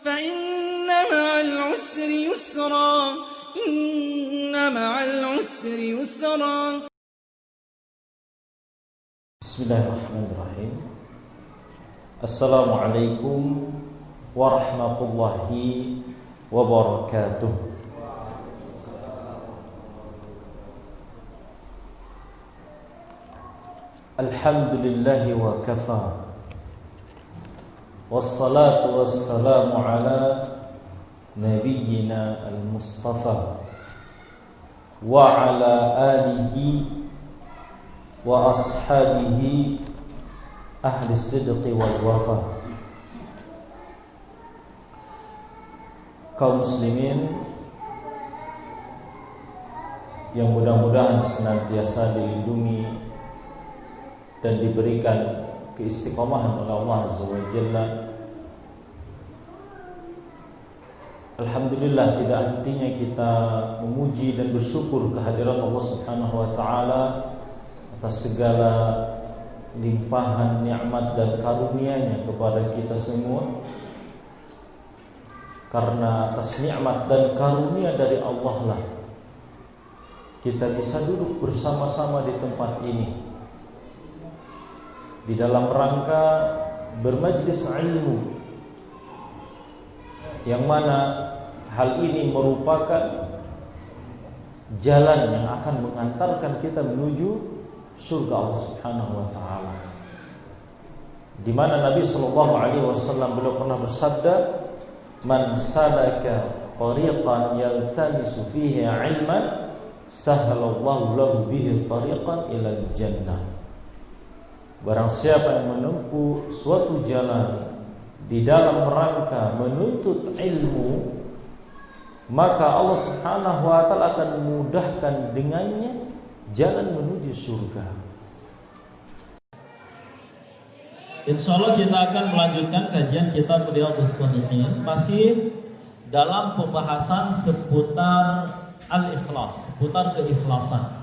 فإن مع العسر يسرا إن مع العسر يسرا. Bismillahirrahmanirrahim. Assalamualaikum warahmatullahi wabarakatuh. Alhamdulillahi wa kafa, wassalatu wassalamu ala nabiyyina al-mustafa wa ala alihi wa ashabihi ahli sidqi wal wafa. Kaum muslimin yang mudah-mudahan senantiasa dilindungi dan diberikan keistiqomahan oleh Allah Azza wa Jalla. Alhamdulillah, tidak hentinya kita memuji dan bersyukur kehadiran Allah Subhanahu wa taala atas segala limpahan nikmat dan karunia-Nya kepada kita semua. Karena atas nikmat dan karunia dari Allah lah kita bisa duduk bersama-sama di tempat ini di dalam rangka bermajlis ilmu, yang mana hal ini merupakan jalan yang akan mengantarkan kita menuju surga Allah Subhanahu wa taala. Di mana Nabi sallallahu alaihi wasallam beliau pernah bersabda, "Man salaka tariqan yaltamisu fihi 'ilman, sahhalallahu lahu bihi tariqan ilal jannah." Barang siapa yang menempuh suatu jalan di dalam rangka menuntut ilmu, maka Allah Subhanahu wa taala akan memudahkan dengannya jalan menuju surga. Insyaallah kita akan melanjutkan kajian kitab Riyadhus Shalihin, masih dalam pembahasan seputar al-ikhlas, seputar keikhlasan.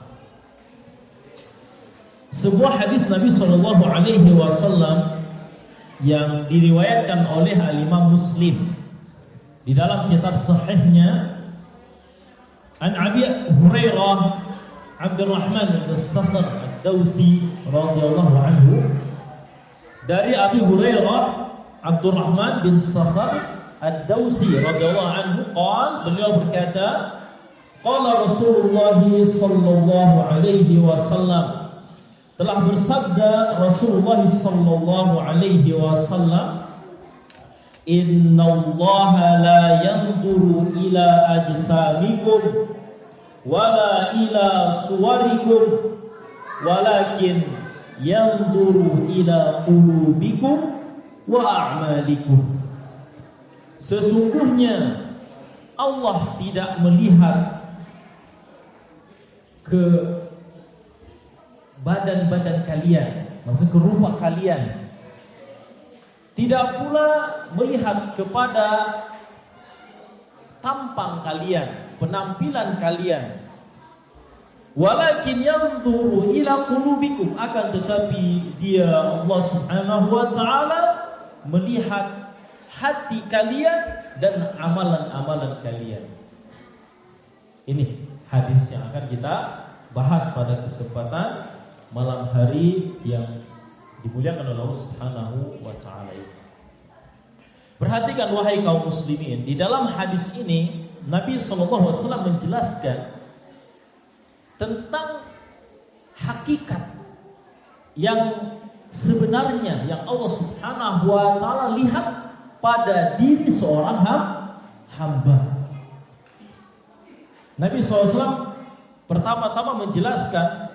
Sebuah hadis Nabi sallallahu alaihi wasallam yang diriwayatkan oleh al-Imam Muslim di dalam kitab sahihnya, an Abi Hurairah Abdurrahman bin Sakhr ad-Dawsi radhiyallahu anhu, dari Abi Hurairah Abdurrahman bin Sakhr ad-Dawsi radhiyallahu anhu beliau berkata, qala Rasulullah sallallahu alaihi wasallam, telah bersabda Rasulullah sallallahu alaihi wasallam, innallaha la yanzuru ila ajsamikum wala ila suwarikum walakin yanzuru ila qulubikum wa a'malikum. Sesungguhnya Allah tidak melihat ke badan-badan kalian, maksud ke rupa kalian, tidak pula melihat kepada tampang kalian, penampilan kalian, walakin yanzuru ila qulubikum, akan tetapi Dia Allah Subhanahu wa taala melihat hati kalian dan amalan-amalan kalian. Ini hadis yang akan kita bahas pada kesempatan malam hari yang dimuliakan oleh Allah Subhanahu wa taala ini. Perhatikan wahai kaum muslimin, di dalam hadis ini Nabi sallallahu alaihi wasallam menjelaskan tentang hakikat yang sebenarnya yang Allah Subhanahu wa taala lihat pada diri seorang hamba. Nabi SAW pertama-tama menjelaskan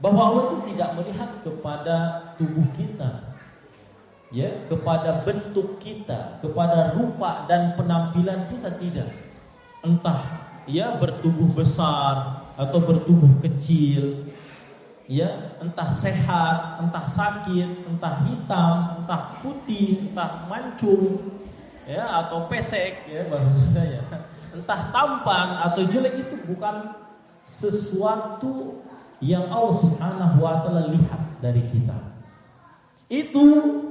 bahwa Allah itu tidak melihat kepada tubuh kita, ya, kepada bentuk kita, kepada rupa dan penampilan kita, tidak. Entah ya bertubuh besar atau bertubuh kecil, ya, entah sehat, entah sakit, entah hitam, entah putih, entah mancung, ya, atau pesek, ya maksudnya, ya. Entah tampan atau jelek, itu bukan sesuatu yang Allah Subhanahu wa taala lihat dari kita. itu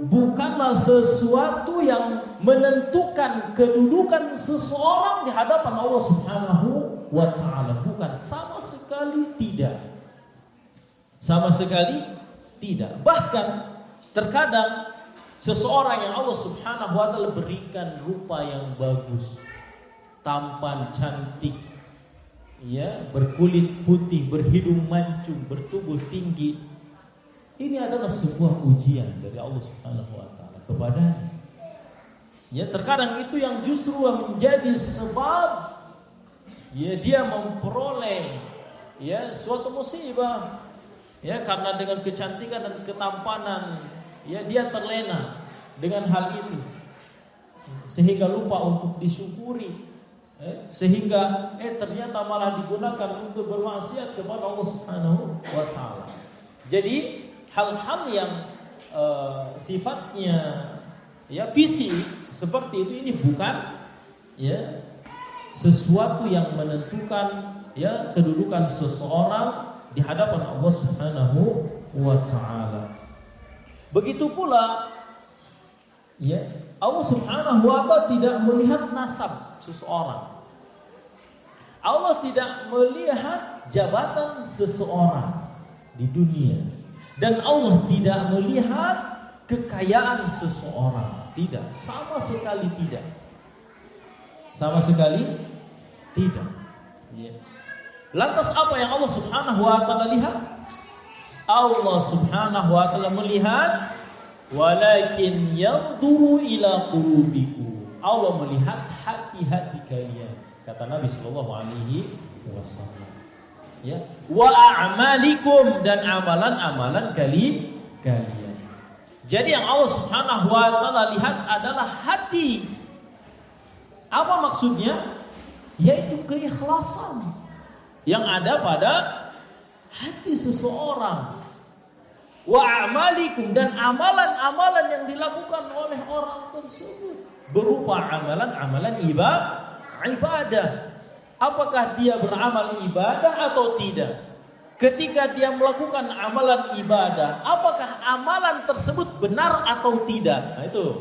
bukanlah sesuatu yang menentukan kedudukan seseorang di hadapan Allah Subhanahu wa taala. Bukan, sama sekali tidak. Sama sekali tidak. Bahkan terkadang seseorang yang Allah Subhanahu wa taala berikan rupa yang bagus, tampan, cantik, ya, berkulit putih, berhidung mancung, bertubuh tinggi. Ini adalah sebuah ujian dari Allah Subhanahu wa taala kepadanya. Ya, terkadang itu yang justru menjadi sebab ya dia memperoleh ya suatu musibah. Ya, karena dengan kecantikan dan ketampanan ya dia terlena dengan hal itu. Sehingga lupa untuk disyukuri. Sehingga ternyata malah digunakan untuk bermaksiat kepada Allah Subhanahu wa taala. Jadi hal-hal yang sifatnya ya fisik seperti itu ini bukan ya sesuatu yang menentukan ya kedudukan seseorang di hadapan Allah Subhanahu wa taala. Begitu pula ya Allah Subhanahu wa taala tidak melihat nasab seseorang. Allah tidak melihat jabatan seseorang di dunia. Dan Allah tidak melihat kekayaan seseorang. Tidak, sama sekali tidak. Sama sekali tidak. Ya. Lantas apa yang Allah Subhanahu wa taala lihat? Allah Subhanahu wa taala melihat walakin yanzuru ila qulubikum. Allah melihat hati-hati kalian. Kata Nabi sallallahu alaihi wasallam. Ya, wa a'malikum, dan amalan-amalan kalian. Jadi yang Allah Subhanahu wa taala lihat adalah hati. Apa maksudnya? Yaitu keikhlasan yang ada pada hati seseorang. Wa a'malikum, dan amalan-amalan yang dilakukan oleh orang tersebut berupa amalan-amalan ibadah. Apakah dia beramal ibadah atau tidak? Ketika dia melakukan amalan ibadah, apakah amalan tersebut benar atau tidak? Nah itu.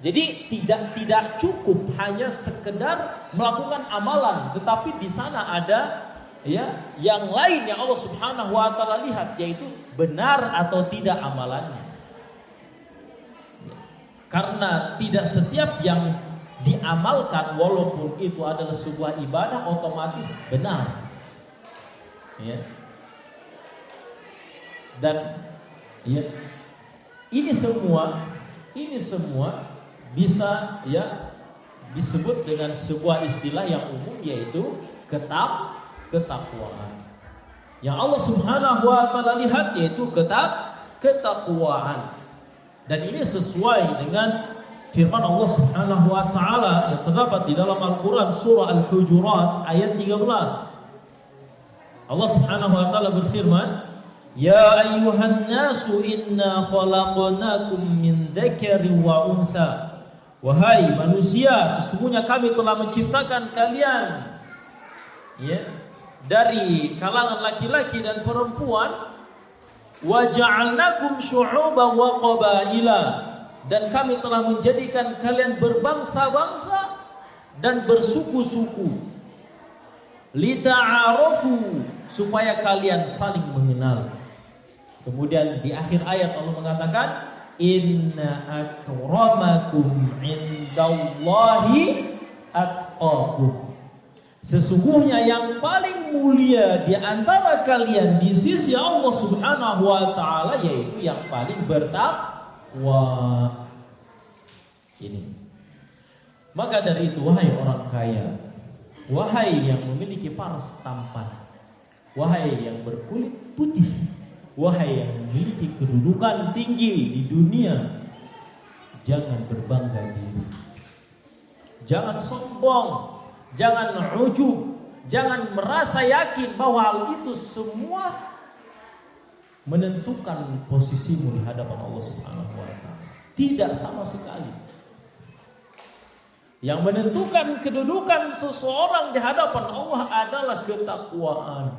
Jadi tidak cukup hanya sekedar melakukan amalan, tetapi di sana ada ya yang lain yang Allah Subhanahu wa taala lihat, yaitu benar atau tidak amalannya. Karena tidak setiap yang diamalkan walaupun itu adalah sebuah ibadah otomatis benar. Ya. Dan ya ini semua bisa ya disebut dengan sebuah istilah yang umum, yaitu ketakwaan. Yang Allah Subhanahu wa taala lihat yaitu ketakwaan. Dan ini sesuai dengan firman Allah Subhanahu wa taala yang terdapat di dalam Al-Qur'an surah Al-Hujurat ayat 13. Allah Subhanahu wa taala berfirman, "Ya ayyuhan nasu inna khalaqnakum min dzakarin wa untha." Wahai manusia, sesungguhnya kami telah menciptakan kalian ya dari kalangan laki-laki dan perempuan. Wa ja'alnakum syu'uban wa qabaila, dan kami telah menjadikan kalian berbangsa-bangsa dan bersuku-suku. Lita'arafu, supaya kalian saling mengenal. Kemudian di akhir ayat Allah mengatakan, inna akramakum indallahi atqakum. Sesungguhnya yang paling mulia di antara kalian di sisi Allah Subhanahu wa taala yaitu yang paling bertakwa. Ini. Maka dari itu, wahai orang kaya, wahai yang memiliki paras tampan, wahai yang berkulit putih, wahai yang memiliki kedudukan tinggi di dunia, jangan berbangga diri, jangan sombong, jangan ujub, jangan merasa yakin bahwa hal itu semua menentukan posisimu di hadapan Allah Subhanahu wa taala. Tidak sama sekali. Yang menentukan kedudukan seseorang di hadapan Allah adalah ketakwaan.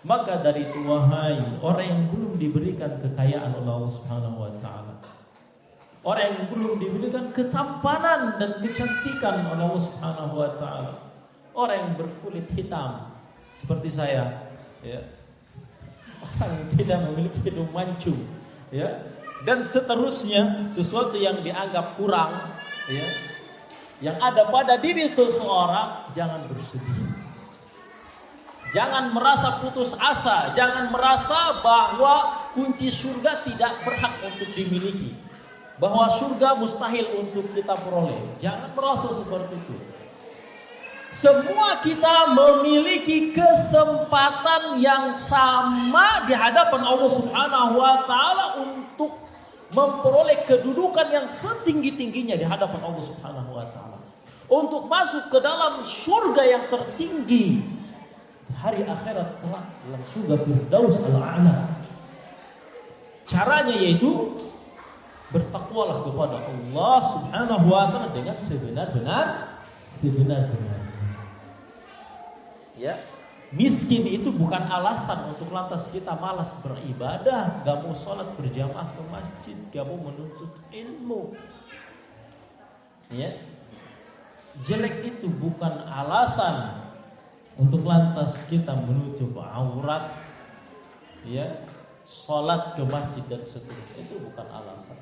Maka dari itu wahai orang yang belum diberikan kekayaan oleh Allah Subhanahu wa taala, orang yang belum diberikan ketampanan dan kecantikan oleh Allah Subhanahu wa taala, orang yang berkulit hitam seperti saya, ya, orang yang tidak memiliki hidung mancung, ya, dan seterusnya, sesuatu yang dianggap kurang, ya, yang ada pada diri seseorang, jangan bersedih. Jangan merasa putus asa, jangan merasa bahwa kunci surga tidak berhak untuk dimiliki, bahwa surga mustahil untuk kita peroleh. Jangan merasa seperti itu. Semua kita memiliki kesempatan yang sama di hadapan Allah Subhanahu wa taala untuk memperoleh kedudukan yang setinggi-tingginya di hadapan Allah Subhanahu wa taala. Untuk masuk ke dalam surga yang tertinggi hari akhirat kelak, dalam surga Firdaus al-A'la. Caranya yaitu bertakwalah kepada Allah Subhanahu wa taala dengan sebenar-benarnya. Ya, miskin itu bukan alasan untuk lantas kita malas beribadah, gak mau sholat berjamaah ke masjid, gak mau menuntut ilmu. Ya, jelek itu bukan alasan untuk lantas kita menutup aurat, ya, sholat ke masjid dan seterusnya. Itu bukan alasan.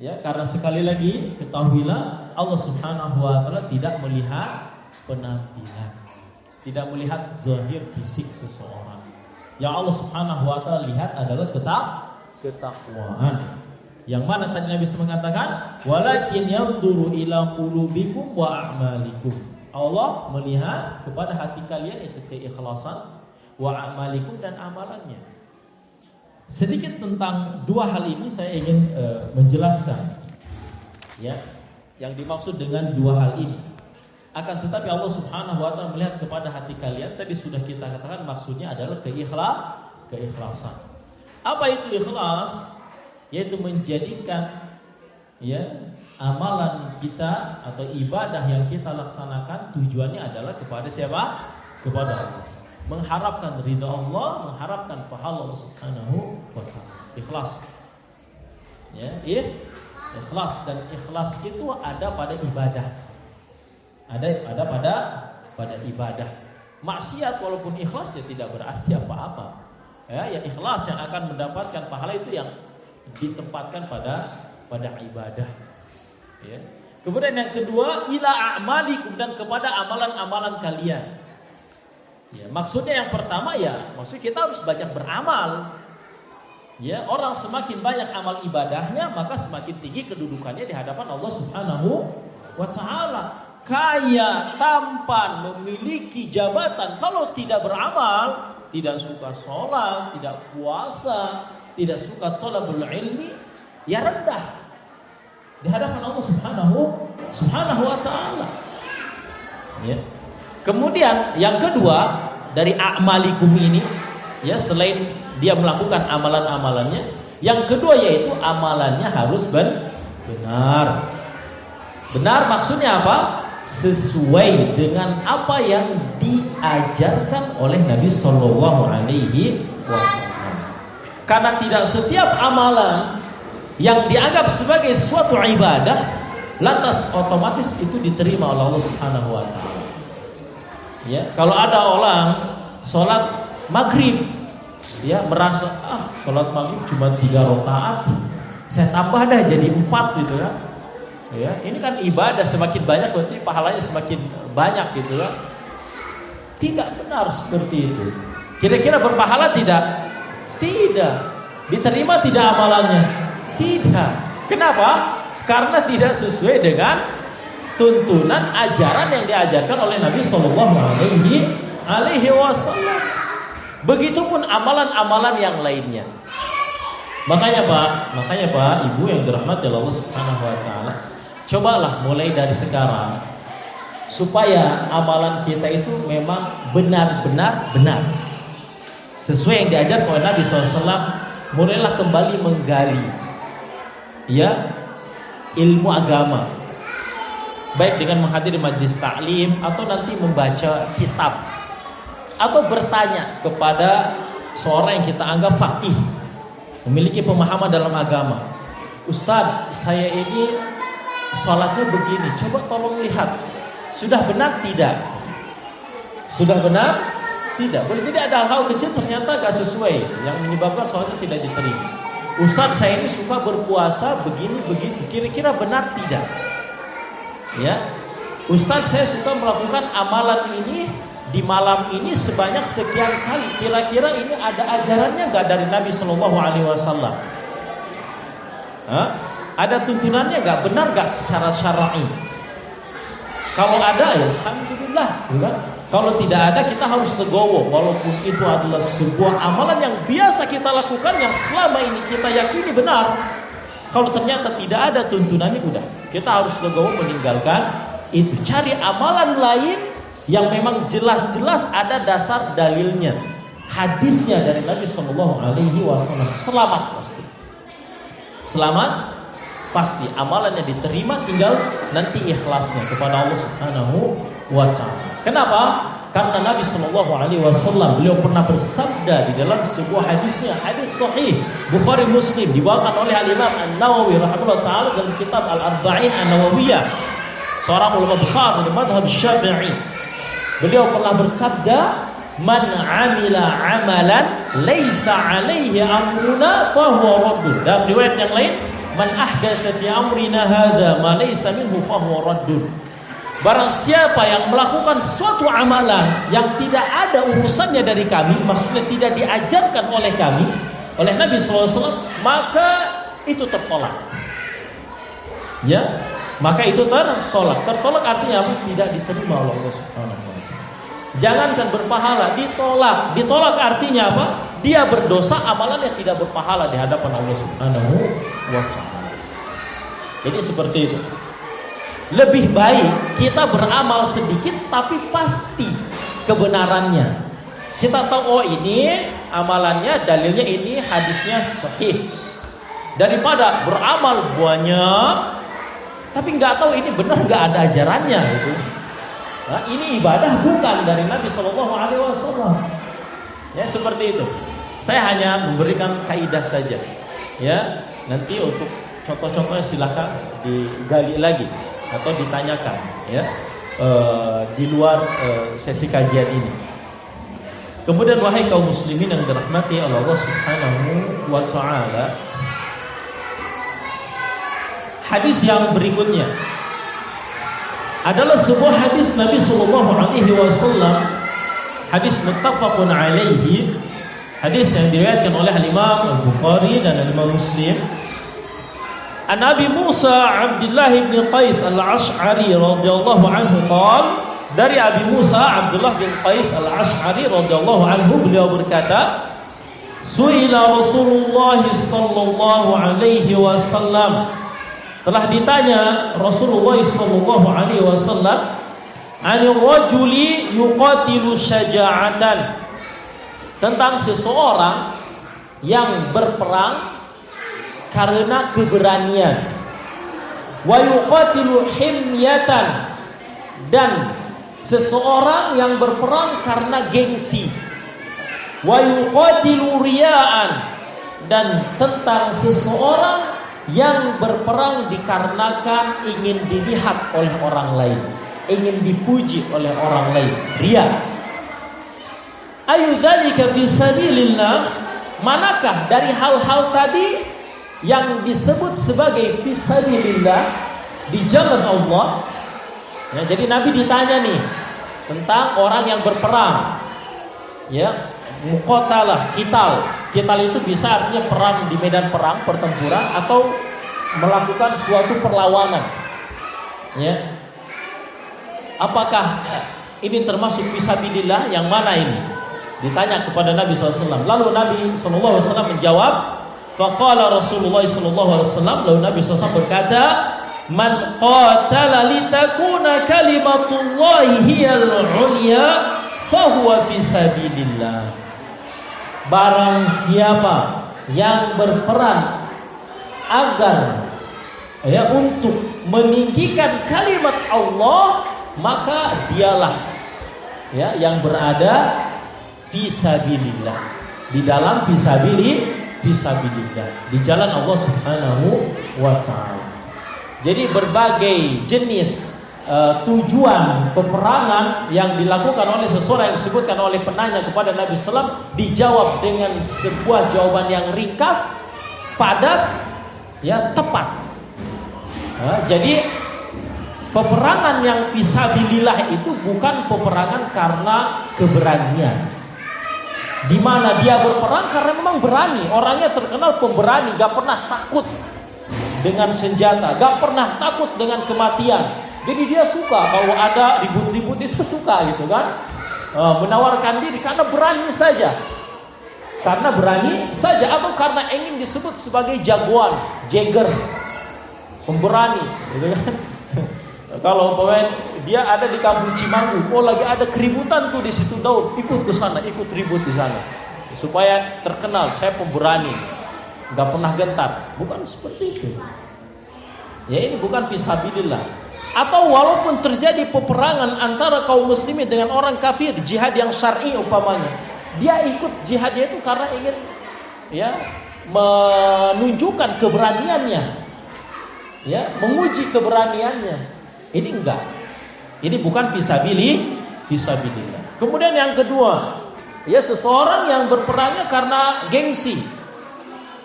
Ya, karena sekali lagi ketahuilah Allah Subhanahu wa taala tidak melihat penampilan, tidak melihat zahir fisik seseorang. Yang Allah Subhanahu wa taala lihat adalah ketakwaan. Yang mana tadi Nabi mengatakan, walakin yanzuru ila qulubikum wa a'malikum. Allah melihat kepada hati kalian, itu keikhlasan, wa a'malikum, dan amalannya. Sedikit tentang dua hal ini saya ingin menjelaskan, ya, yang dimaksud dengan dua hal ini. Akan tetapi Allah Subhanahu wa taala melihat kepada hati kalian, tadi sudah kita katakan maksudnya adalah keikhlasan. Apa itu ikhlas? Yaitu menjadikan, ya, amalan kita atau ibadah yang kita laksanakan tujuannya adalah kepada siapa? Kepada Allah. Mengharapkan ridha Allah, mengharapkan pahala Allah Subhanahu wa taala. Ikhlas. Ya, ikhlas, dan ikhlas itu ada pada ibadah. Ada pada ibadah. Maksiat walaupun ikhlas ya tidak berarti apa-apa. Ya, ikhlas yang akan mendapatkan pahala itu yang ditempatkan pada ibadah. Ya. Kemudian yang kedua, ila a'malikum, dan kepada amalan-amalan kalian. Ya, maksudnya yang pertama, ya, maksud kita harus banyak beramal. Ya, orang semakin banyak amal ibadahnya, maka semakin tinggi kedudukannya di hadapan Allah Subhanahu wa taala. Kaya, tampan, memiliki jabatan, kalau tidak beramal, tidak suka sholat, tidak puasa, tidak suka thalabul ilmi, ya rendah di hadapan Allah Subhanahu wa taala. Ya. Kemudian yang kedua dari a'malikum ini, ya, selain dia melakukan amalan-amalannya, yang kedua yaitu amalannya harus benar. Benar maksudnya apa? Sesuai dengan apa yang diajarkan oleh Nabi Shallallahu Alaihi Wasallam. Karena tidak setiap amalan yang dianggap sebagai suatu ibadah lantas otomatis itu diterima oleh Allah Subhanahu wa taala. Ya, kalau ada orang sholat maghrib, ya, merasa sholat maghrib cuma 3 rakaat, saya tambah dah jadi 4 gitu ya. Ya, ini kan ibadah, semakin banyak berarti pahalanya semakin banyak gitu ya. Tidak benar seperti itu. Kira-kira berpahala tidak? Tidak. Diterima tidak amalannya? Tidak. Kenapa? Karena tidak sesuai dengan tuntunan ajaran yang diajarkan oleh Nabi Shallallahu Alaihi Wasallam. Begitupun amalan-amalan yang lainnya. Makanya Pak, Ibu yang dirahmati Allah Subhanahu Wa Taala, cobalah mulai dari sekarang supaya amalan kita itu memang benar-benar benar sesuai yang diajarkan oleh Nabi SAW. Mulailah kembali menggali, ya, ilmu agama, baik dengan menghadiri majelis taklim atau nanti membaca kitab. atau bertanya kepada seorang yang kita anggap faqih, memiliki pemahaman dalam agama. Ustaz, saya ini sholatnya begini, coba tolong lihat, sudah benar tidak? Sudah benar? Tidak. Boleh jadi ada hal-hal kecil ternyata gak sesuai yang menyebabkan sholatnya tidak diterima. Ustaz, saya ini suka berpuasa begini begitu, kira-kira benar tidak? Ya, Ustaz, saya suka melakukan amalan ini di malam ini sebanyak sekian kali. Kira-kira ini ada ajarannya nggak dari Nabi Shallallahu Alaihi Wasallam? Ada tuntunannya nggak? Benar nggak secara syar'i? Kalau ada ya alhamdulillah. Bukan? Kalau tidak ada kita harus legowo. Walaupun itu adalah sebuah amalan yang biasa kita lakukan, yang selama ini kita yakini benar. Kalau ternyata tidak ada tuntunannya, udah kita harus legowo meninggalkan itu. Cari amalan lain yang memang jelas-jelas ada dasar dalilnya, hadisnya dari Nabi Shallallahu Alaihi Wasallam. Selamat pasti, selamat pasti. Amalannya diterima, tinggal nanti ikhlasnya kepada Allah Subhanahu wa Ta'ala. Kenapa? Karena Nabi Shallallahu Alaihi Wasallam beliau pernah bersabda di dalam sebuah hadisnya, hadis sahih Bukhari Muslim, dibawakan oleh Al Imam An-Nawawi rahimahullah taala dalam kitab Al-Arba'in An-Nawawiyah, seorang ulama besar dari mazhab Syafi'i. Beliau pernah bersabda, "Man 'amila 'amalan laisa 'alaihi amruna fa huwa raddun." Dalam riwayat yang lain, "Man ahdatsa fi amrina hadza ma laisa minhu fa huwa raddun." Barang siapa yang melakukan suatu amalan yang tidak ada urusannya dari kami, maksudnya tidak diajarkan oleh kami, oleh Nabi SAW, maka itu tertolak. Ya, maka itu tertolak. Tertolak artinya apa? Tidak diterima oleh Allah Subhanahu wa Ta'ala. Jangankan berpahala, ditolak. Ditolak artinya apa? Dia berdosa, amalan yang tidak berpahala di hadapan Allah Subhanahu wa Ta'ala. Jadi seperti itu. Lebih baik kita beramal sedikit tapi pasti kebenarannya. Kita tahu, oh ini amalannya, dalilnya ini, hadisnya sahih, daripada beramal banyak tapi nggak tahu ini benar nggak ada ajarannya itu. Nah, ini ibadah bukan dari Nabi Shallallahu Alaihi Wasallam. Ya seperti itu. Saya hanya memberikan kaidah saja. Ya, nanti untuk contoh-contohnya silakan digali lagi atau ditanyakan. Ya, di luar sesi kajian ini. Kemudian wahai kaum muslimin yang dirahmati Allah Subhanahu wa Ta'ala, hadis yang berikutnya adalah sebuah hadis Nabi Sallallahu Alaihi Wasallam, hadis muttafaqun alaihi, hadis yang diriwayatkan oleh Imam Al-Bukhari dan Imam Muslim. An Abi Musa Abdullah bin Qais Al-Ash'ari radhiyallahu anhu qala, dari Abi Musa Abdullah bin Qais Al-Ash'ari radhiyallahu anhu, beliau berkata, su'ila Rasulullah sallallahu alaihi wasallam, telah ditanya Rasulullah sallallahu alaihi wasallam, anir rajuli yuqatilu syaja'atan, tentang seseorang yang berperang karena keberanian, wa yuqatilu himyatan, dan seseorang yang berperang karena gengsi, wa yuqatilu riya'an, dan tentang seseorang yang berperang dikarenakan ingin dilihat oleh orang lain, ingin dipuji oleh orang lain, riya. Ayu dzalika fi sabilillah, manakah dari hal-hal tadi yang disebut sebagai fi sabilillah, di jalan Allah? Ya, jadi Nabi ditanya nih tentang orang yang berperang. Ya, muqatalah, qital. Qital itu bisa artinya perang di medan perang, pertempuran, atau melakukan suatu perlawanan. Ya. Apakah ini termasuk fisabilillah? Yang mana ini? Ditanya kepada Nabi SAW. Lalu Nabi SAW menjawab, faqala Rasulullah SAW, lalu Nabi SAW berkata, man qatala litakuna kalimatullahi hiyal ulya fahuwa fisabilillah. Barang siapa yang berperang agar untuk meninggikan kalimat Allah, maka dialah yang berada fisabilillah. Di dalam fisabilillah, di jalan Allah Subhanahu wa taala. Jadi berbagai jenis tujuan peperangan yang dilakukan oleh seseorang yang disebutkan oleh penanya kepada Nabi SAW dijawab dengan sebuah jawaban yang ringkas, padat, ya, tepat. Jadi peperangan yang fisabilillah itu bukan peperangan karena keberanian. Di mana dia berperang karena memang berani, orangnya terkenal pemberani, gak pernah takut dengan senjata, gak pernah takut dengan kematian. Jadi dia suka kalau ada ribut-ribut, itu suka gitu kan, menawarkan diri karena berani saja, atau karena ingin disebut sebagai jagoan, jagger, pemberani, gitu kan. Kalau pemain dia ada di kampung Cimanggu, oh lagi ada keributan tuh di situ, Daud ikut ke sana, ikut ribut di sana, supaya terkenal saya pemberani, nggak pernah gentar. Bukan seperti itu. Ya, ini bukan fisabilillah. Atau walaupun terjadi peperangan antara kaum muslimin dengan orang kafir, jihad yang syar'i umpamanya, dia ikut jihadnya itu karena ingin, ya, menunjukkan keberaniannya, ya, menguji keberaniannya. Ini enggak. Ini bukan fisabilillah. Kemudian yang kedua, ya, seseorang yang berperangnya karena gengsi.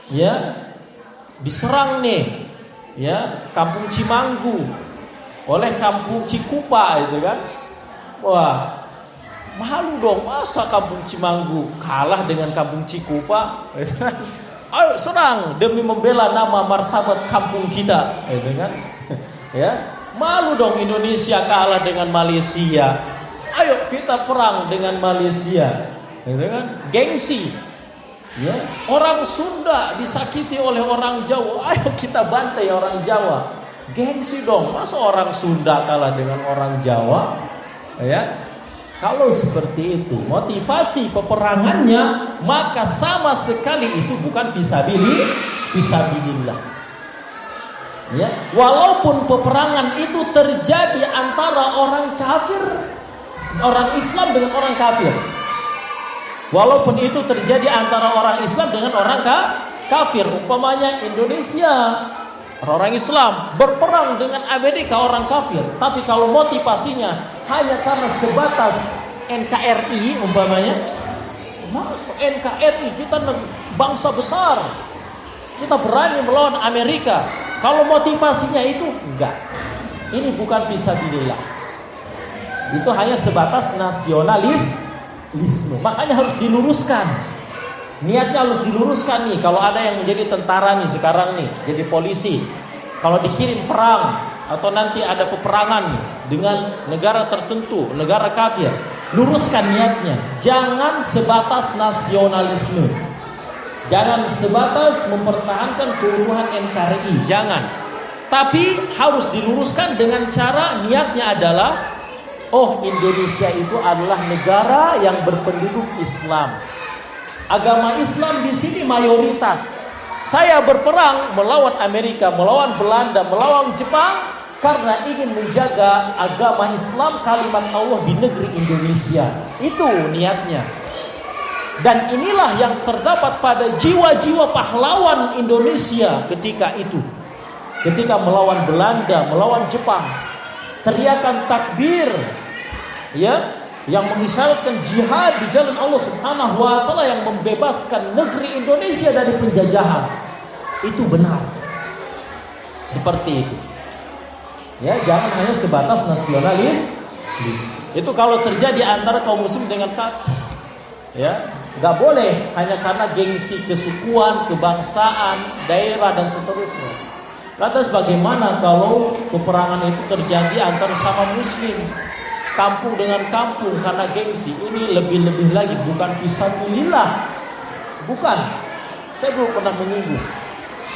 Ya, diserang nih, ya, kampung Cimanggu oleh kampung Cikupa itu kan. Wah, malu dong, masa kampung Cimanggu kalah dengan kampung Cikupa. Ayo serang demi membela nama martabat kampung kita, itu kan. Ya, malu dong Indonesia kalah dengan Malaysia. Ayo kita perang dengan Malaysia, gitu kan? Gengsi. Ya, orang Sunda disakiti oleh orang Jawa, ayo kita bantai orang Jawa. Gengsi dong, masa orang Sunda kalah dengan orang Jawa? Ya, kalau seperti itu motivasi peperangannya, maka sama sekali itu bukan fisabilillah. Ya, walaupun peperangan itu terjadi antara orang kafir, orang Islam dengan orang kafir. Walaupun itu terjadi antara orang Islam dengan orang kafir, umpamanya Indonesia, orang Islam berperang dengan Amerika, orang kafir, tapi kalau motivasinya hanya karena sebatas NKRI umpamanya, masuk NKRI, kita bangsa besar, kita berani melawan Amerika. Kalau motivasinya itu enggak, ini bukan fisabilillah. Itu hanya sebatas nasionalisme. Makanya harus diluruskan. Niatnya harus diluruskan nih. Kalau ada yang menjadi tentara nih sekarang nih, jadi polisi, kalau dikirim perang atau nanti ada peperangan nih dengan negara tertentu, negara kafir, luruskan niatnya. Jangan sebatas nasionalisme. Jangan sebatas mempertahankan keutuhan NKRI, jangan. Tapi harus diluruskan dengan cara niatnya adalah, oh, Indonesia itu adalah negara yang berpenduduk Islam. Agama Islam di sini mayoritas. Saya berperang melawan Amerika, melawan Belanda, melawan Jepang karena ingin menjaga agama Islam, kalimat Allah di negeri Indonesia. Itu niatnya. Dan inilah yang terdapat pada jiwa-jiwa pahlawan Indonesia ketika itu. Ketika melawan Belanda, melawan Jepang, teriakan takbir, ya, yang mengisyaratkan jihad di jalan Allah Subhanahu wa taala yang membebaskan negeri Indonesia dari penjajahan. Itu benar. Seperti itu. Ya, jangan hanya sebatas nasionalis. Itu kalau terjadi antara kaum muslim dengan kafir. Ya, enggak boleh hanya karena gengsi kesukuan, kebangsaan, daerah dan seterusnya. Lantas bagaimana kalau peperangan itu terjadi antara sama muslim, kampung dengan kampung karena gengsi? Ini lebih-lebih lagi, bukan fisabilillah. Bukan. Saya belum pernah menyinggung,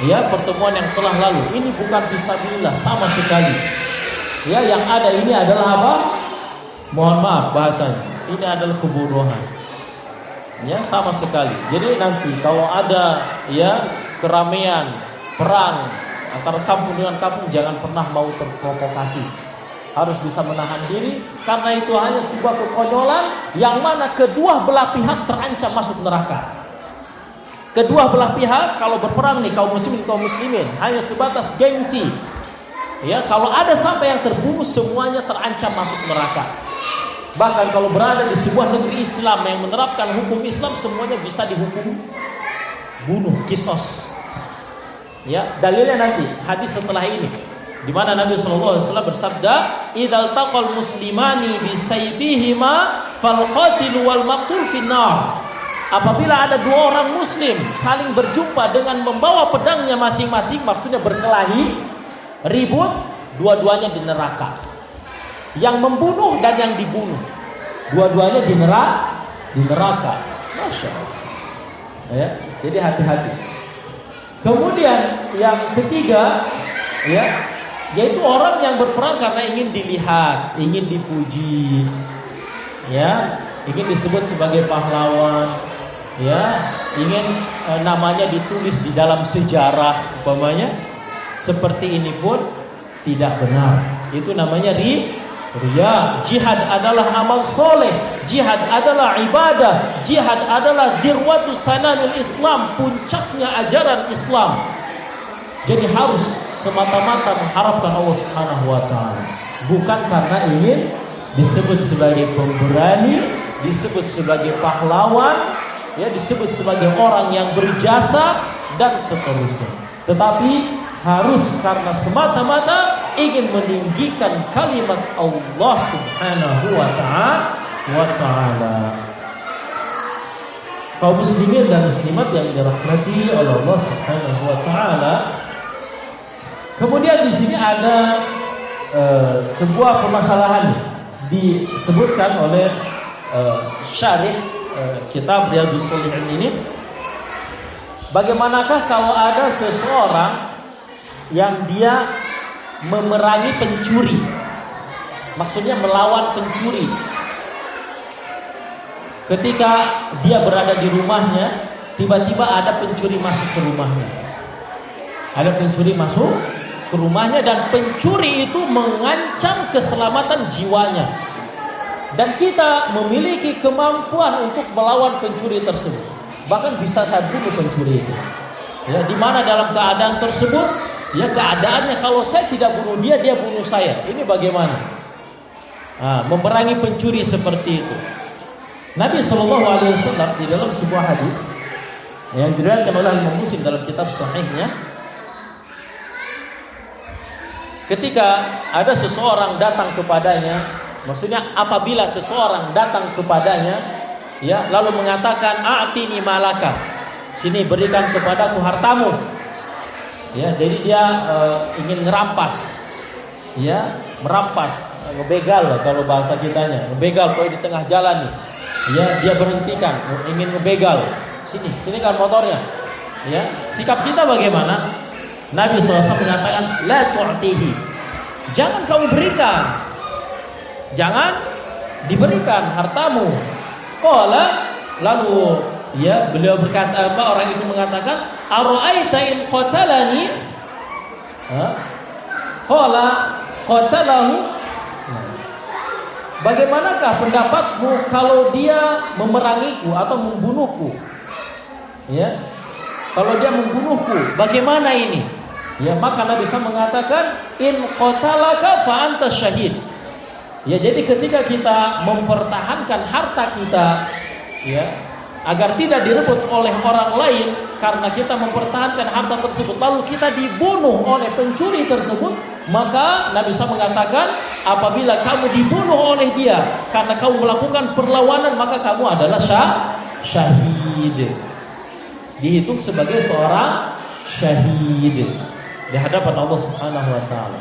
ya, pertemuan yang telah lalu. Ini bukan fisabilillah sama sekali. Ya, yang ada ini adalah apa? Mohon maaf bahasanya. Ini adalah kebodohan. Ya, sama sekali. Jadi nanti kalau ada, ya, keramaian perang antara kampung dengan kampung, jangan pernah mau terprovokasi. harus bisa menahan diri, karena itu hanya sebuah kekonyolan yang mana kedua belah pihak terancam masuk neraka. Kedua belah pihak kalau berperang nih, kaum muslimin hanya sebatas gengsi. Ya, kalau ada sampai yang terbunuh semuanya terancam masuk neraka. Bahkan kalau berada di sebuah negeri Islam yang menerapkan hukum Islam, semuanya bisa dihukum bunuh, kisos. Ya, dalilnya nanti hadis setelah ini, di mana Nabi SAW bersabda, "Idzal taqal muslimani bisayfihima fal qatilu wal maqtul finnar." Apabila ada dua orang muslim saling berjumpa dengan membawa pedangnya masing-masing, maksudnya berkelahi, ribut, dua-duanya di neraka. Yang membunuh dan yang dibunuh, dua-duanya di neraka. Masya Allah. Ya, jadi hati-hati. Kemudian yang ketiga, ya, yaitu orang yang berperang karena ingin dilihat, ingin dipuji, ya, ingin disebut sebagai pahlawan, ya, ingin namanya ditulis di dalam sejarah, umpamanya. Seperti ini pun tidak benar. Itu namanya riya. Jihad adalah amal soleh, jihad adalah ibadah, jihad adalah dirwatu sanamil Islam, puncaknya ajaran Islam. Jadi harus semata-mata mengharapkan Allah Subhanahu wa taala, bukan karena ingin disebut sebagai pemberani, disebut sebagai pahlawan, ya, disebut sebagai orang yang berjasa dan seterusnya. Tetapi harus karena semata-mata ingin meninggikan kalimat Allah Subhanahu wa taala. Kaum muslimin dan muslimat yang dirahmati oleh Allah Subhanahu wa taala. Kemudian di sini ada sebuah permasalahan disebutkan oleh syarih kitab Riyadhus Shalihin ini. Bagaimanakah kalau ada seseorang yang dia memerangi pencuri, maksudnya melawan pencuri. Ketika dia berada di rumahnya, tiba-tiba ada pencuri masuk ke rumahnya. Ada pencuri masuk ke rumahnya dan pencuri itu mengancam keselamatan jiwanya. Dan kita memiliki kemampuan untuk melawan pencuri tersebut. Bahkan bisa saya bunuh pencuri itu. Ya, di mana dalam keadaan tersebut, ya, keadaannya kalau saya tidak bunuh dia, dia bunuh saya. Ini bagaimana? Memerangi pencuri seperti itu. Nabi SAW di dalam sebuah hadis yang diriwayatkan oleh Imam Muslim dalam kitab Sahihnya, ketika ada seseorang datang kepadanya, maksudnya apabila seseorang datang kepadanya, ya, lalu mengatakan, "A'tini malaka." Sini, berikan kepadaku hartamu. Ya, jadi dia ingin ngerampas, ya, merampas, ngebegal kalau bahasa kitanya, ngebegal kalau di tengah jalan nih, ya, dia berhentikan, ingin ngebegal. Sini kan motornya, ya. Sikap kita bagaimana? Nabi SAW mengatakan, la tu'tihi, jangan kamu berikan, jangan diberikan hartamu. Qala, lalu, ya, beliau berkata apa? Orang itu mengatakan, ara'aita in qatalani? Qala qatalahu. Bagaimanakah pendapatmu kalau dia memerangiku atau membunuhku? Ya, kalau dia membunuhku, bagaimana ini? Ya, maka Nabi SAW mengatakan, in qatalaka fa anta syahid. Ya, jadi ketika kita mempertahankan harta kita, ya, agar tidak direbut oleh orang lain, karena kita mempertahankan harta tersebut, lalu kita dibunuh oleh pencuri tersebut, maka Nabi SAW mengatakan, apabila kamu dibunuh oleh dia karena kamu melakukan perlawanan, maka kamu adalah syahid. Dihitung sebagai seorang syahid di hadapan Allah Subhanahu wa taala.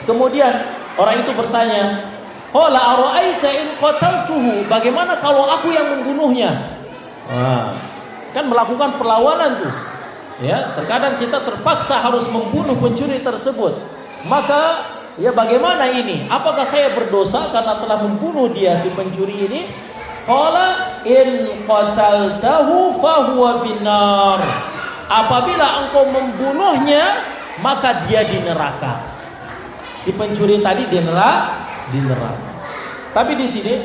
Kemudian orang itu bertanya, qala ara'aita in qataltuhu? Bagaimana kalau aku yang membunuhnya? Kan melakukan perlawanan tuh. Ya, terkadang kita terpaksa harus membunuh pencuri tersebut. Maka, ya, bagaimana ini? Apakah saya berdosa karena telah membunuh dia, si pencuri ini? Qala in qataltahu fahuwa finnar. Apabila engkau membunuhnya, maka dia di neraka. si pencuri tadi di neraka. Tapi di sini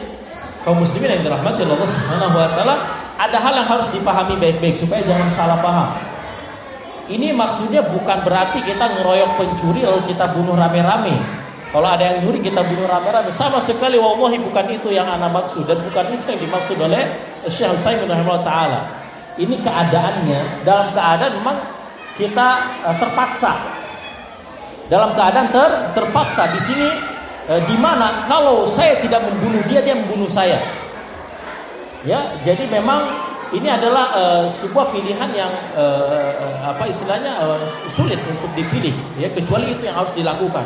kaum muslimin yang dirahmati Allah Subhanahu wa taala, ada hal yang harus dipahami baik-baik supaya jangan salah paham. Ini maksudnya bukan berarti kita ngeroyok pencuri lalu kita bunuh rame-rame. Kalau ada yang nyuri kita bunuh rame-rame. Sama sekali wallahi bukan itu yang ana maksud dan bukan itu yang dimaksud oleh Syekh Al-Utsaimin rahimahullah taala. Ini keadaannya dalam keadaan memang kita terpaksa. Dalam keadaan terpaksa di sini di mana kalau saya tidak membunuh dia, dia membunuh saya. Ya, jadi memang ini adalah sebuah pilihan yang sulit untuk dipilih, ya, kecuali itu yang harus dilakukan.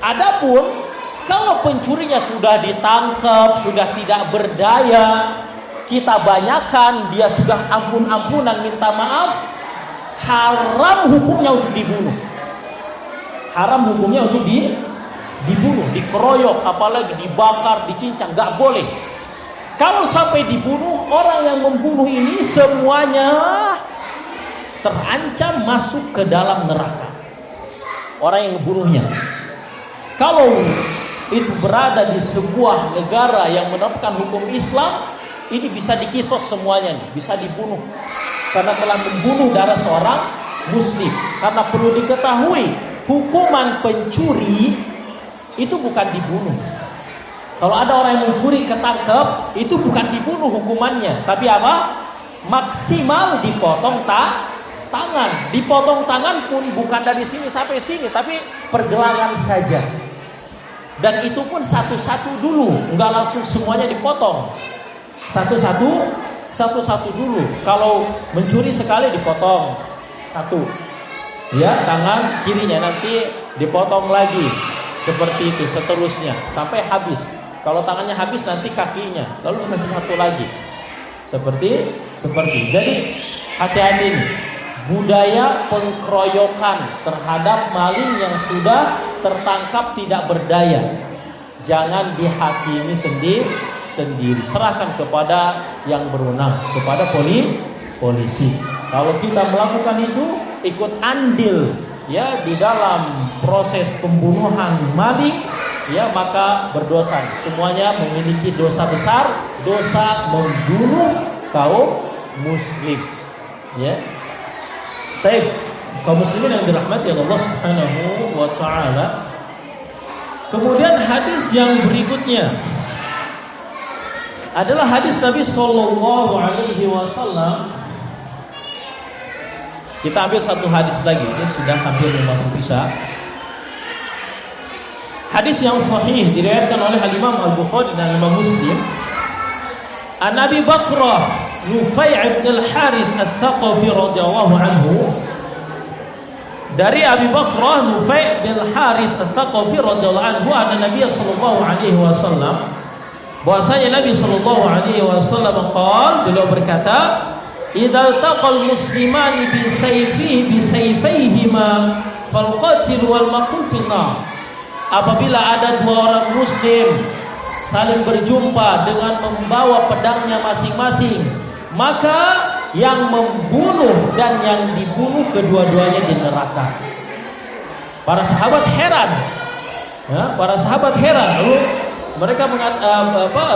Adapun kalau pencurinya sudah ditangkap, sudah tidak berdaya, kita banyakan, dia sudah ampun-ampunan minta maaf, haram hukumnya untuk dibunuh. Haram hukumnya untuk dibunuh, dikeroyok, apalagi dibakar, dicincang, nggak boleh. Kalau sampai dibunuh, orang yang membunuh ini semuanya terancam masuk ke dalam neraka. Orang yang membunuhnya. Kalau itu berada di sebuah negara yang menerapkan hukum Islam, ini bisa dikisos semuanya, bisa dibunuh. Karena telah membunuh darah seorang muslim. Karena perlu diketahui, hukuman pencuri itu bukan dibunuh. Kalau ada orang yang mencuri ketangkep, itu bukan dibunuh hukumannya, tapi apa? Maksimal dipotong tangan. Dipotong tangan pun bukan dari sini sampai sini, tapi pergelangan saja. Dan itu pun satu-satu dulu, enggak langsung semuanya dipotong. Satu-satu dulu. Kalau mencuri sekali dipotong satu, ya, tangan kirinya, nanti dipotong lagi, seperti itu seterusnya sampai habis. Kalau tangannya habis nanti kakinya, lalu satu lagi. Seperti. Jadi hati-hati nih. Budaya pengkeroyokan terhadap maling yang sudah tertangkap tidak berdaya, jangan dihakimi sendiri. Serahkan kepada yang berwenang, kepada polisi. Kalau kita melakukan itu, ikut andil, ya, di dalam proses pembunuhan maling, ya, maka berdosa. Semuanya memiliki dosa besar, dosa membunuh kaum muslim, ya. Baik, kaum muslimin yang dirahmati Allah Subhanahu wa taala. Kemudian hadis yang berikutnya adalah hadis Nabi sallallahu alaihi wasallam. Kita ambil satu hadis lagi, ini sudah hampir memasuki isya. Hadis yang sahih diriwayatkan oleh Imam Al-Bukhari dan Imam Muslim. An Abi Bakrah Nufai' bin Al-Haris As-Saqafi radhiyallahu anhu. Dari Abi Bakrah Nufai' bin Al-Haris As-Saqafi radhiyallahu anhu, anna Nabi sallallahu alaihi wasallam, bahwasanya Nabi sallallahu alaihi wasallam qala, beliau berkata, idza taqal muslimani bi sayfayhima fal qatil wal maqtul finnar. Apabila ada dua orang muslim saling berjumpa dengan membawa pedangnya masing-masing, maka yang membunuh dan yang dibunuh kedua-duanya di neraka. Para sahabat heran. Ya, para sahabat heran. Lalu mereka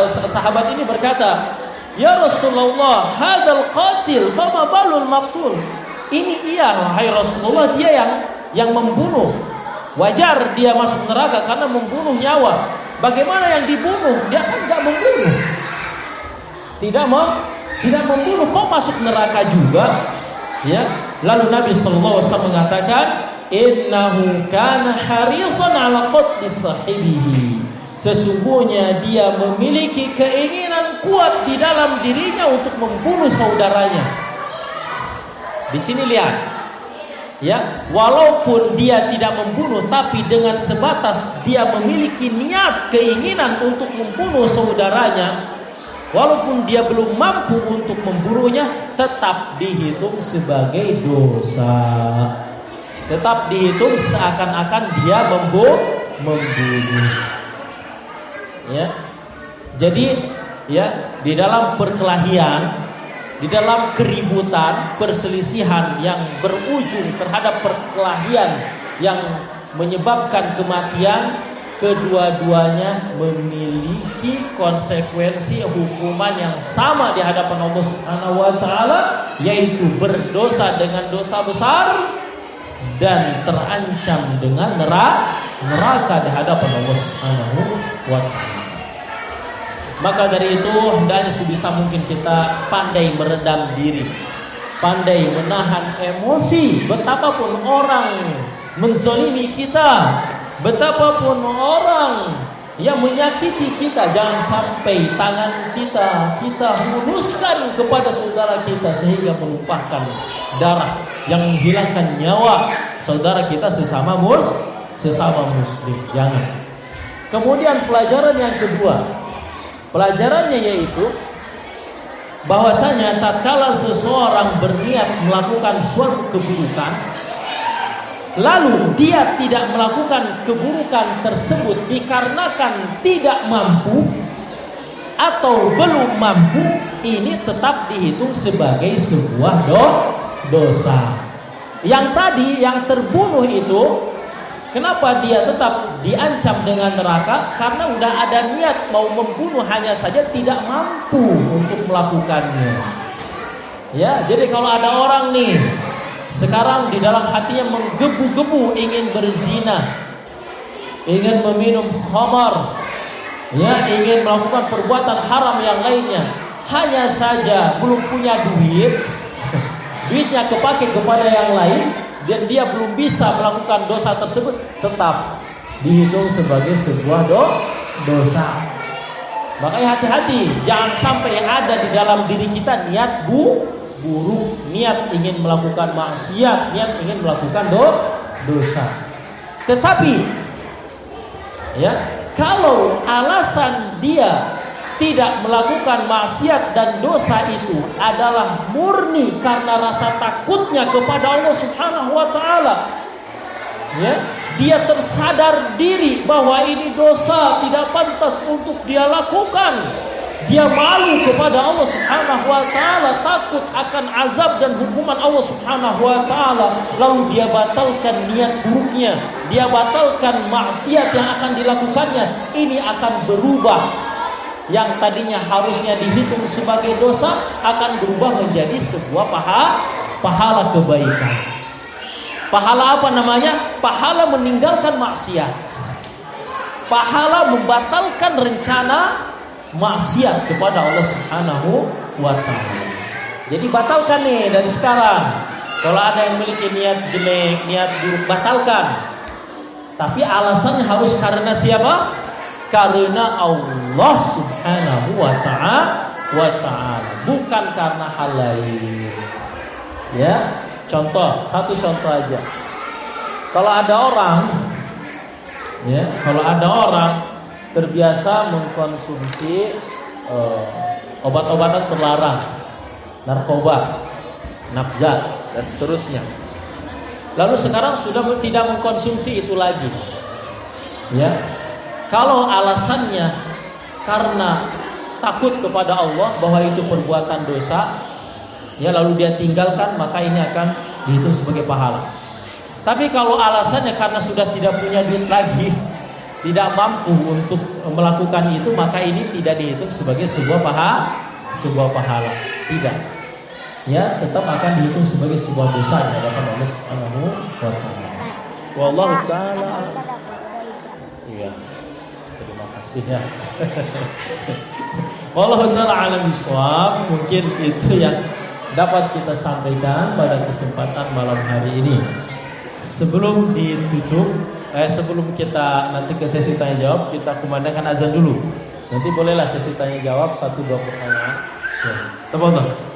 sahabat ini berkata, ya Rasulullah, hadzal qatil fama balul maqtul. Ini iya wahai Rasulullah, dia yang membunuh. Wajar dia masuk neraka karena membunuh nyawa. Bagaimana yang dibunuh? Dia kan enggak membunuh. Tidak membunuh, kok masuk neraka juga? Ya. Lalu Nabi sallallahu alaihi wasallam mengatakan, innahu kana harisan ala qatli sahibihi. Sesungguhnya dia memiliki keinginan kuat di dalam dirinya untuk membunuh saudaranya. Di sini lihat, ya, walaupun dia tidak membunuh, tapi dengan sebatas dia memiliki niat, keinginan untuk membunuh saudaranya, walaupun dia belum mampu untuk membunuhnya, tetap dihitung sebagai dosa. Tetap dihitung seakan-akan dia membunuh. Ya. Jadi, ya, di dalam perkelahian, di dalam keributan, perselisihan yang berujung terhadap perkelahian yang menyebabkan kematian, kedua-duanya memiliki konsekuensi hukuman yang sama di hadapan Allah Subhanahu wa taala, yaitu berdosa dengan dosa besar dan terancam dengan neraka di hadapan Allah Subhanahu wa taala. Maka dari itu hendaknya sebisa mungkin kita pandai meredam diri, pandai menahan emosi. Betapapun orang menzalimi kita, betapapun orang yang menyakiti kita, jangan sampai tangan kita hunuskan kepada saudara kita sehingga menumpahkan darah yang menghilangkan nyawa saudara kita sesama muslim. Jangan. Kemudian pelajaran yang kedua, pelajarannya yaitu bahwasanya tatkala seseorang berniat melakukan suatu keburukan, lalu dia tidak melakukan keburukan tersebut dikarenakan tidak mampu atau belum mampu, ini tetap dihitung sebagai sebuah dosa. Yang tadi yang terbunuh itu, kenapa dia tetap diancam dengan neraka? Karena udah ada niat mau membunuh, hanya saja tidak mampu untuk melakukannya. Ya, jadi kalau ada orang nih sekarang di dalam hatinya menggebu-gebu ingin berzina, ingin meminum khamar, ya, ingin melakukan perbuatan haram yang lainnya, hanya saja belum punya duitnya kepake kepada yang lain, dan dia belum bisa melakukan dosa tersebut, tetap dihitung sebagai sebuah dosa. Makanya hati-hati, jangan sampai ada di dalam diri kita niat buruk, niat ingin melakukan maksiat, niat ingin melakukan dosa. Tetapi ya, kalau alasan dia tidak melakukan maksiat dan dosa itu adalah murni karena rasa takutnya kepada Allah Subhanahu wa taala, ya, dia tersadar diri bahwa ini dosa tidak pantas untuk dia lakukan, dia malu kepada Allah Subhanahu wa taala, takut akan azab dan hukuman Allah Subhanahu wa taala, lalu dia batalkan niat buruknya, dia batalkan maksiat yang akan dilakukannya, ini akan berubah. Yang tadinya harusnya dihitung sebagai dosa akan berubah menjadi sebuah pahala kebaikan. Pahala apa namanya? Pahala meninggalkan maksiat, pahala membatalkan rencana maksiat kepada Allah Subhanahu wa taala. Jadi batalkan nih dari sekarang. Kalau ada yang memiliki niat jelek, niat buruk, batalkan. Tapi alasannya harus karena siapa? Karena Allah Subhanahu wa taala, bukan karena hal lain. Ya, satu contoh aja. Kalau ada orang terbiasa mengkonsumsi obat-obatan terlarang, narkoba, nafzat dan seterusnya. Lalu sekarang sudah tidak mengkonsumsi itu lagi. Ya. Kalau alasannya karena takut kepada Allah bahwa itu perbuatan dosa, ya, lalu dia tinggalkan, maka ini akan dihitung sebagai pahala. Tapi kalau alasannya karena sudah tidak punya duit lagi, tidak mampu untuk melakukan itu, maka ini tidak dihitung sebagai sebuah pahala. Tidak. Ya, tetap akan dihitung sebagai sebuah dosa di hadapan Allah Subhanahu wa taala. Wallahu taala. Iya. Terima kasih ya. Wallahu taala alam bisawab. Mungkin itu yang dapat kita sampaikan pada kesempatan malam hari ini. Sebelum ditutup, sebelum kita nanti ke sesi tanya jawab, kita kumandangkan azan dulu. Nanti bolehlah sesi tanya jawab 1-2 pertanyaan. Ya. Tafadhol.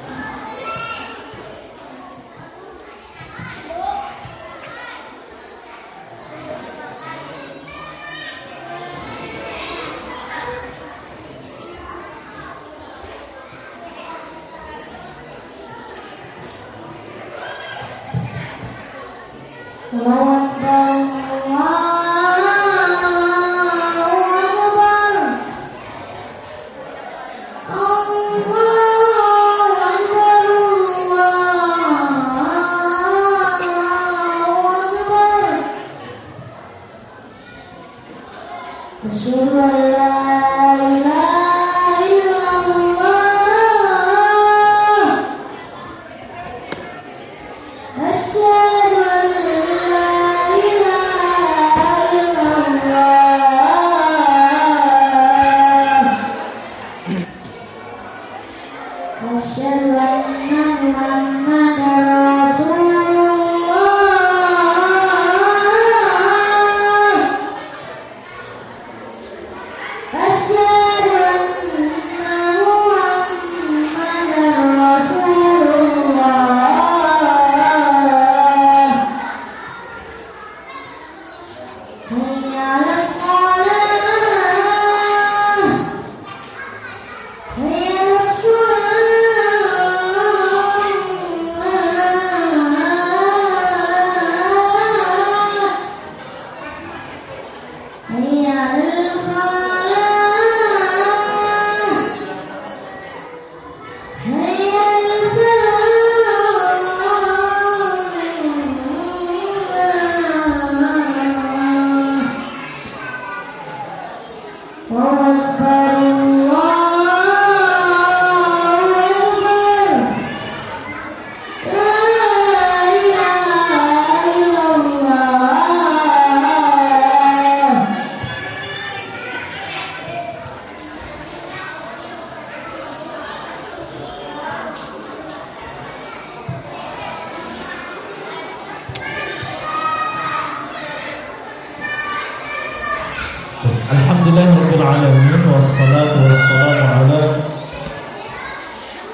Alhamdulillahirrahmanirrahim. Wassalatu wassalamu ala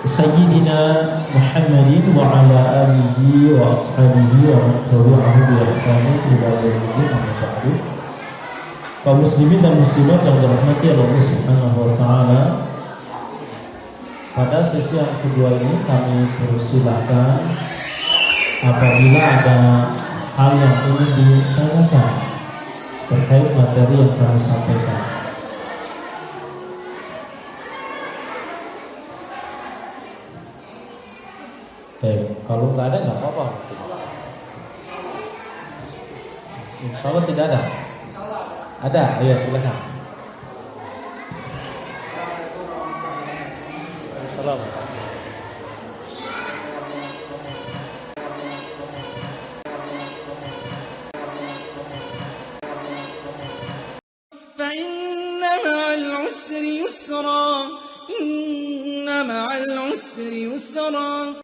Sayyidina Muhammadin wa ala alihi wa ashabihi wa man tabi'ahu bi ihsanin ila yaumil din. Kaum muslimin dan muslimat yang dirahmati Allah Subhanahu wa taala, pada sesi yang kedua ini kami persilakan apabila ada hal yang ingin ditanyakan terkait materi yang kami sampaikan. Kalau nggak ada nggak apa-apa. Insya Allah tidak ada. Ada, ayo silakan. Assalamualaikum. فإن مع العسر يسرا إن مع العسر يسرا